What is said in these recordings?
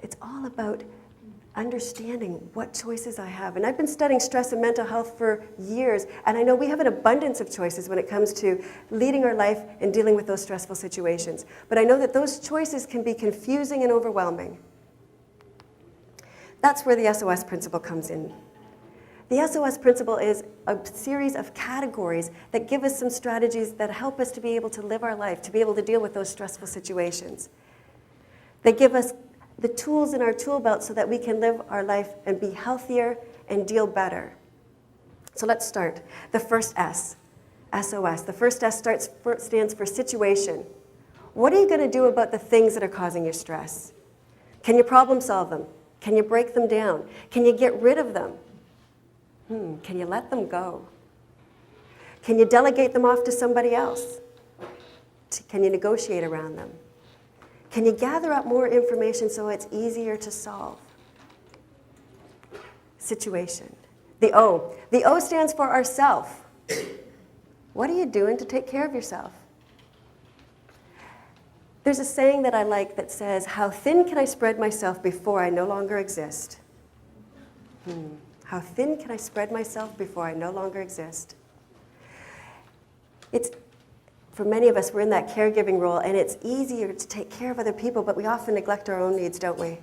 It's all about understanding what choices I have. And I've been studying stress and mental health for years, and I know we have an abundance of choices when it comes to leading our life and dealing with those stressful situations. But I know that those choices can be confusing and overwhelming. That's where the SOS principle comes in. The SOS principle is a series of categories that give us some strategies that help us to be able to live our life, to be able to deal with those stressful situations. They give us the tools in our tool belt so that we can live our life and be healthier and deal better. So let's start. The first S, SOS. The first S stands for situation. What are you going to do about the things that are causing you stress? Can you problem solve them? Can you break them down? Can you get rid of them? Can you let them go? Can you delegate them off to somebody else? Can you negotiate around them? Can you gather up more information so it's easier to solve? Situation. The O. The O stands for Ourself. What are you doing to take care of yourself? There's a saying that I like that says, how thin can I spread myself before I no longer exist? How thin can I spread myself before I no longer exist? For many of us, we're in that caregiving role, and it's easier to take care of other people, but we often neglect our own needs, don't we?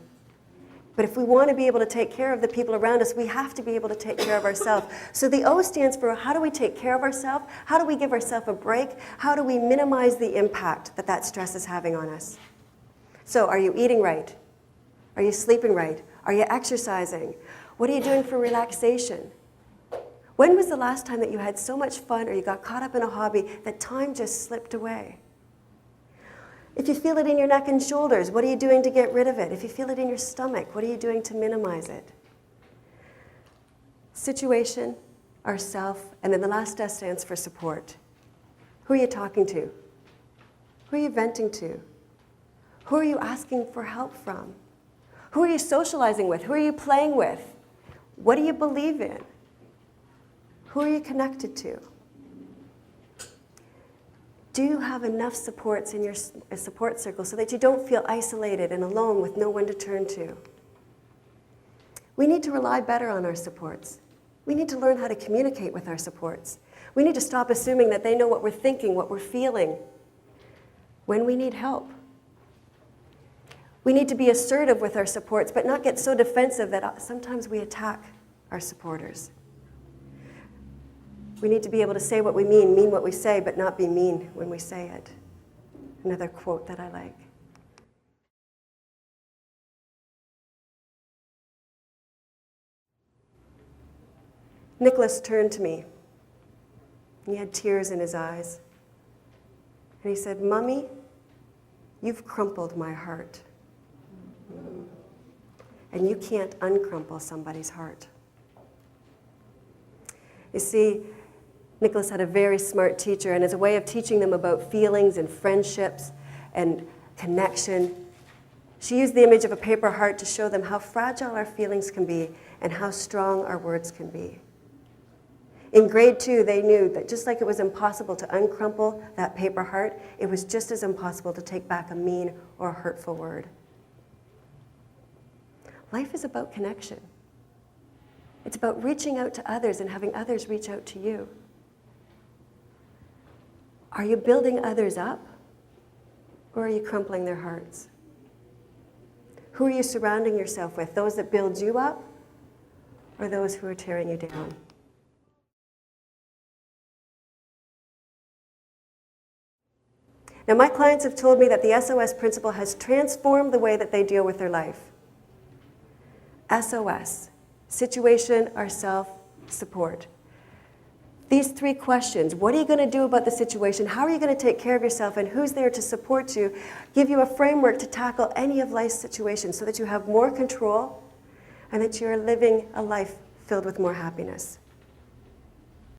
But if we want to be able to take care of the people around us, we have to be able to take care of ourselves. So the O stands for how do we take care of ourselves? How do we give ourselves a break? How do we minimize the impact that that stress is having on us? So are you eating right? Are you sleeping right? Are you exercising? What are you doing for relaxation? When was the last time that you had so much fun or you got caught up in a hobby that time just slipped away? If you feel it in your neck and shoulders, what are you doing to get rid of it? If you feel it in your stomach, what are you doing to minimize it? Situation, Ourself, and then the last S stands for support. Who are you talking to? Who are you venting to? Who are you asking for help from? Who are you socializing with? Who are you playing with? What do you believe in? Who are you connected to? Do you have enough supports in your support circle so that you don't feel isolated and alone with no one to turn to? We need to rely better on our supports. We need to learn how to communicate with our supports. We need to stop assuming that they know what we're thinking, what we're feeling, when we need help. We need to be assertive with our supports, but not get so defensive that sometimes we attack our supporters. We need to be able to say what we mean what we say, but not be mean when we say it. Another quote that I like. Nicholas turned to me. He had tears in his eyes. And he said, "Mummy, you've crumpled my heart. And you can't uncrumple somebody's heart." You see, Nicholas had a very smart teacher, and as a way of teaching them about feelings and friendships and connection, she used the image of a paper heart to show them how fragile our feelings can be and how strong our words can be. In grade 2, they knew that just like it was impossible to uncrumple that paper heart, it was just as impossible to take back a mean or hurtful word. Life is about connection. It's about reaching out to others and having others reach out to you. Are you building others up, or are you crumpling their hearts? Who are you surrounding yourself with? Those that build you up, or those who are tearing you down? Now, my clients have told me that the SOS principle has transformed the way that they deal with their life. SOS, situation, Ourself, support. These 3 questions, what are you going to do about the situation? How are you going to take care of yourself? And who's there to support you? Give you a framework to tackle any of life's situations so that you have more control and that you're living a life filled with more happiness.